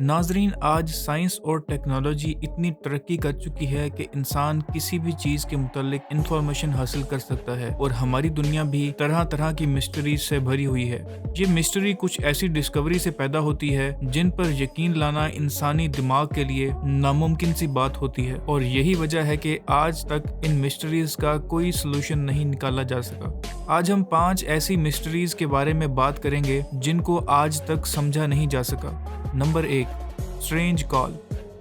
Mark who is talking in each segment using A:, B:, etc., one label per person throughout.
A: नाजरीन, आज साइंस और टेक्नोलॉजी इतनी तरक्की कर चुकी है कि इंसान किसी भी चीज़ के मुतालिक इंफॉर्मेशन हासिल कर सकता है और हमारी दुनिया भी तरह तरह की मिस्ट्रीज से भरी हुई है। ये मिस्ट्री कुछ ऐसी डिस्कवरी से पैदा होती है जिन पर यकीन लाना इंसानी दिमाग के लिए नामुमकिन सी बात होती है, और यही वजह है कि आज तक इन मिस्ट्रीज का कोई सोल्यूशन नहीं निकाला जा सका। आज हम 5 ऐसी मिस्ट्रीज के बारे में बात करेंगे जिनको आज तक समझा नहीं जा सका। Number 1, strange call.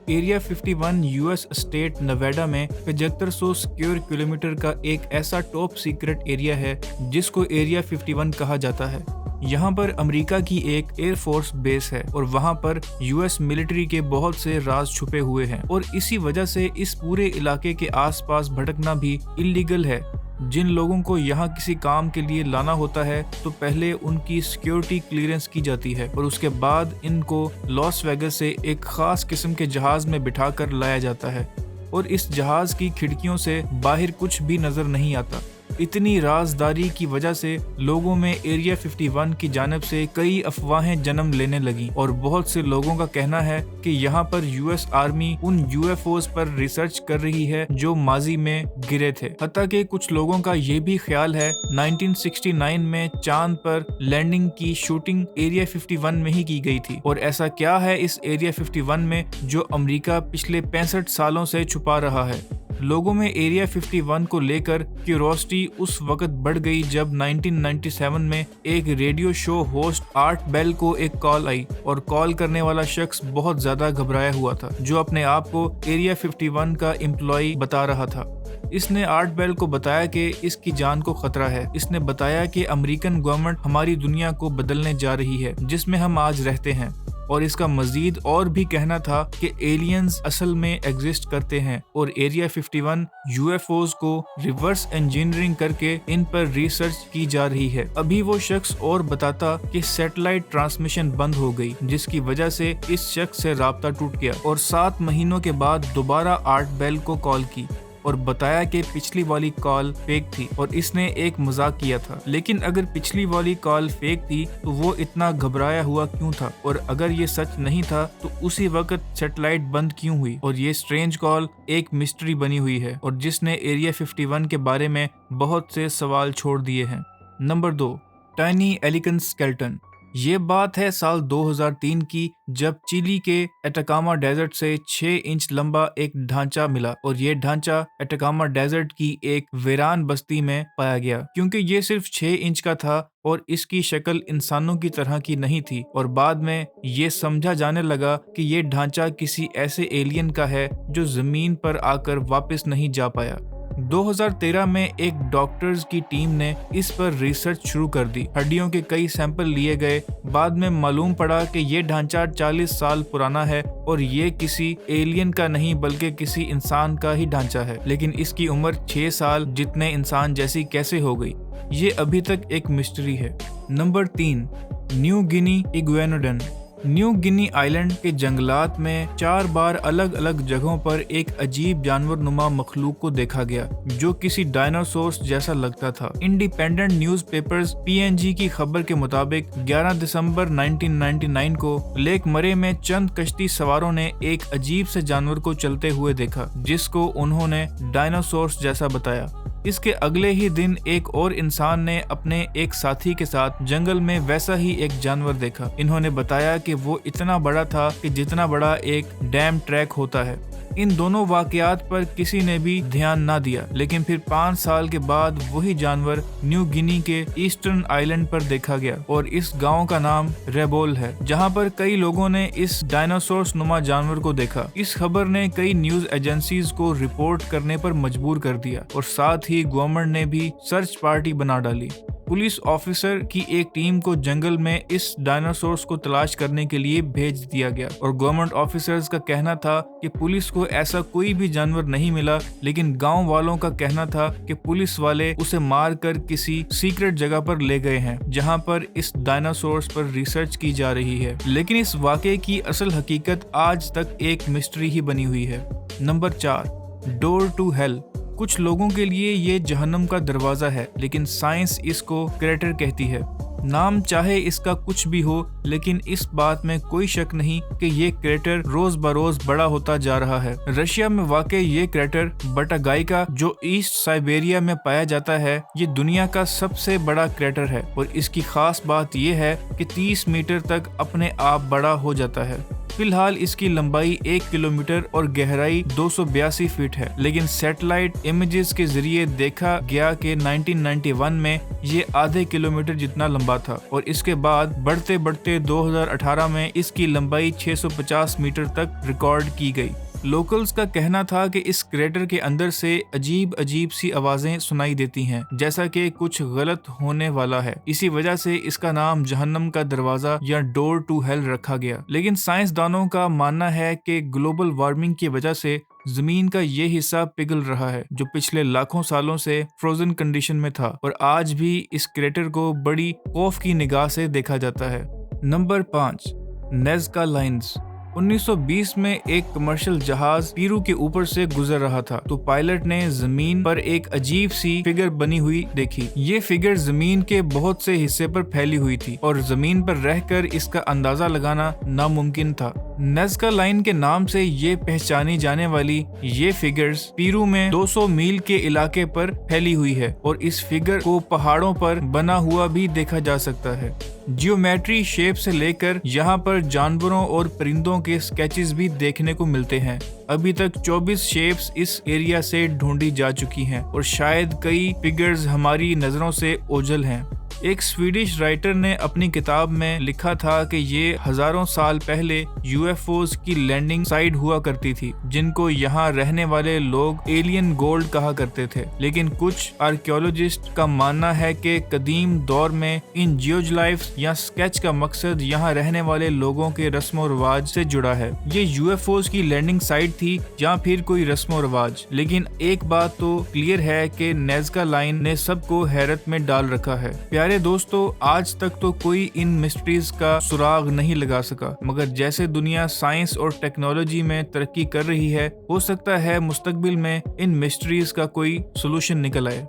A: Area 51 US state नवेडा में 7500 स्क्वायर किलोमीटर का एक ऐसा टॉप सीक्रेट एरिया है जिसको एरिया 51 कहा जाता है। यहाँ पर अमेरिका की एक एयरफोर्स बेस है और वहाँ पर यूएस मिलिट्री के बहुत से राज छुपे हुए हैं, और इसी वजह से इस पूरे इलाके के आसपास भटकना भी इलीगल है। जिन लोगों को यहाँ किसी काम के लिए लाना होता है तो पहले उनकी सिक्योरिटी क्लियरेंस की जाती है और उसके बाद इनको लॉस वेगस से एक खास किस्म के जहाज में बिठाकर लाया जाता है, और इस जहाज की खिड़कियों से बाहर कुछ भी नजर नहीं आता। इतनी राजदारी की वजह से लोगों में एरिया 51 की जानिब से कई अफवाहें जन्म लेने लगी, और बहुत से लोगों का कहना है कि यहाँ पर यूएस आर्मी उन यूएफओज पर रिसर्च कर रही है जो माजी में गिरे थे। हत्ता कि कुछ लोगों का ये भी ख्याल है 1969 में चांद पर लैंडिंग की शूटिंग एरिया 51 में ही की गई थी। और ऐसा क्या है इस एरिया 51 में जो अमेरिका पिछले 65 सालों से छुपा रहा है? लोगों में एरिया 51 को लेकर क्यूरोसिटी उस वक्त बढ़ गई जब 1997 में एक radio show host Art Bell को एक कॉल आई, और कॉल करने वाला शख्स बहुत ज्यादा घबराया हुआ था जो अपने आप को एरिया 51 का एम्प्लॉय बता रहा था। इसने आर्ट बेल को बताया कि इसकी जान को खतरा है। इसने बताया कि अमेरिकन गवर्नमेंट हमारी दुनिया को बदलने जा रही है जिसमें हम आज रहते हैं, और इसका मजीद और भी कहना था कि एलियंस असल में एग्जिस्ट करते हैं और एरिया 51 यूएफओज को रिवर्स इंजीनियरिंग करके इन पर रिसर्च की जा रही है। अभी वो शख्स और बताता कि सैटेलाइट ट्रांसमिशन बंद हो गई जिसकी वजह से इस शख्स से राब्ता टूट गया, और 7 महीनों के बाद दोबारा आर्ट बेल को कॉल की और बताया कि पिछली वाली कॉल फेक थी और इसने एक मजाक किया था। लेकिन अगर पिछली वाली कॉल फेक थी तो वो इतना घबराया हुआ क्यों था, और अगर ये सच नहीं था तो उसी वक्त सैटेलाइट बंद क्यों हुई? और ये स्ट्रेंज कॉल एक मिस्ट्री बनी हुई है और जिसने एरिया 51 के बारे में बहुत से सवाल छोड़ दिए हैं। नंबर 2, टाइनी एलिकन स्केलेटन। ये बात है साल 2003 की जब चिली के एटाकामा डेजर्ट से 6 इंच लंबा एक ढांचा मिला, और ये ढांचा एटाकामा डेजर्ट की एक वीरान बस्ती में पाया गया। क्योंकि ये सिर्फ 6 इंच का था और इसकी शक्ल इंसानों की तरह की नहीं थी, और बाद में ये समझा जाने लगा कि ये ढांचा किसी ऐसे एलियन का है जो जमीन पर आकर वापस नहीं जा पाया। 2013 में एक डॉक्टर्स की टीम ने इस पर रिसर्च शुरू कर दी। हड्डियों के कई सैंपल लिए गए। बाद में मालूम पड़ा कि ये ढांचा 40 साल पुराना है और ये किसी एलियन का नहीं बल्कि किसी इंसान का ही ढांचा है। लेकिन इसकी उम्र 6 साल जितने इंसान जैसी कैसे हो गई, ये अभी तक एक मिस्ट्री है। Number 3, new Guinea iguanodon. New Guinea island के जंगलात में 4 बार अलग अलग जगहों पर एक अजीब जानवर नुमा मखलूक को देखा गया जो किसी डायनासोर जैसा लगता था। इंडिपेंडेंट न्यूज़पेपर्स पीएनजी की खबर के मुताबिक 11 दिसंबर 1999 को लेक मरे में चंद कश्ती सवारों ने एक अजीब से जानवर को चलते हुए देखा जिसको उन्होंने डायनासोर जैसा बताया। इसके अगले ही दिन एक और इंसान ने अपने एक साथी के साथ जंगल में वैसा ही एक जानवर देखा। इन्होंने बताया कि वो इतना बड़ा था कि जितना बड़ा एक डैम ट्रैक होता है। इन दोनों वाकयात पर किसी ने भी ध्यान ना दिया, लेकिन फिर 5 साल के बाद वही जानवर न्यू गिनी के ईस्टर्न आइलैंड पर देखा गया, और इस गांव का नाम रेबोल है जहां पर कई लोगों ने इस डायनासोर नुमा जानवर को देखा। इस खबर ने कई न्यूज एजेंसीज को रिपोर्ट करने पर मजबूर कर दिया, और साथ ही गवर्नमेंट ने भी सर्च पार्टी बना डाली। पुलिस ऑफिसर की एक टीम को जंगल में इस डायनासोर को तलाश करने के लिए भेज दिया गया, और गवर्नमेंट ऑफिसर्स का कहना था कि पुलिस को ऐसा कोई भी जानवर नहीं मिला, लेकिन गांव वालों का कहना था कि पुलिस वाले उसे मार कर किसी सीक्रेट जगह पर ले गए हैं जहां पर इस डायनासोर पर रिसर्च की जा रही है। लेकिन इस वाकये की असल हकीकत आज तक एक मिस्ट्री ही बनी हुई है। Number 4, Door to Hell. कुछ लोगों के लिए ये जहन्नम का दरवाजा है, लेकिन साइंस इसको क्रेटर कहती है। नाम चाहे इसका कुछ भी हो, लेकिन इस बात में कोई शक नहीं कि ये क्रेटर रोज बरोज बड़ा होता जा रहा है। रशिया में वाक़ई ये क्रेटर बटागाइका जो ईस्ट साइबेरिया में पाया जाता है, ये दुनिया का सबसे बड़ा क्रेटर है और इसकी खास बात ये है कि 30 मीटर तक अपने आप बड़ा हो जाता है। फिलहाल इसकी लंबाई 1 किलोमीटर और गहराई 282 फीट है, लेकिन सैटेलाइट इमेजेस के जरिए देखा गया कि 1991 में ये आधे किलोमीटर जितना लंबा था और इसके बाद बढ़ते बढ़ते 2018 में इसकी लंबाई 650 मीटर तक रिकॉर्ड की गई। लोकल्स का कहना था कि इस क्रेटर के अंदर से अजीब अजीब सी आवाजें सुनाई देती हैं, जैसा कि कुछ गलत होने वाला है। इसी वजह से इसका नाम जहन्नम का दरवाजा या डोर टू हेल रखा गया। लेकिन साइंसदानों का मानना है कि ग्लोबल वार्मिंग की वजह से जमीन का ये हिस्सा पिघल रहा है, जो पिछले लाखों सालों से फ्रोजन कंडीशन में था और आज भी इस क्रेटर को बड़ी खौफ की निगाह से देखा जाता है। Number 5, नेज़का lines. 1920 में एक कमर्शियल जहाज पीरू के ऊपर से गुजर रहा था तो पायलट ने जमीन पर एक अजीब सी फिगर बनी हुई देखी। ये फिगर जमीन के बहुत से हिस्से पर फैली हुई थी और जमीन पर रहकर इसका अंदाजा लगाना नामुमकिन था। नेज़का लाइन के नाम से ये पहचानी जाने वाली ये फिगर्स पीरू में 200 मील के इलाके पर फैली हुई है और इस फिगर को पहाड़ों पर बना हुआ भी देखा जा सकता है। जियोमेट्री शेप से लेकर यहाँ पर जानवरों और परिंदों के स्केचेस भी देखने को मिलते हैं। अभी तक 24 शेप्स इस एरिया से ढूंढी जा चुकी हैं और शायद कई फिगर्स हमारी नजरों से ओझल हैं। एक स्वीडिश राइटर ने अपनी किताब में लिखा था कि ये हजारों साल पहले यूएफओज की लैंडिंग साइट हुआ करती थी, जिनको यहाँ रहने वाले लोग एलियन गोल्ड कहा करते थे। लेकिन कुछ आर्कियोलॉजिस्ट का मानना है कि कदीम दौर में इन जियोग्लाइफ्स या स्केच का मकसद यहाँ रहने वाले लोगों के रस्म रिवाज से जुड़ा है। ये यूएफओज की लैंडिंग साइट थी या फिर कोई रस्म रिवाज। लेकिन एक बात तो क्लियर है कि नेज़का लाइन ने सबको हैरत में डाल रखा है। प्यारे दोस्तों, आज तक तो कोई इन मिस्ट्रीज का सुराग नहीं लगा सका, मगर जैसे दुनिया साइंस और टेक्नोलॉजी में तरक्की कर रही है, हो सकता है मुस्तकबिल में इन मिस्ट्रीज का कोई सोल्यूशन निकल आए।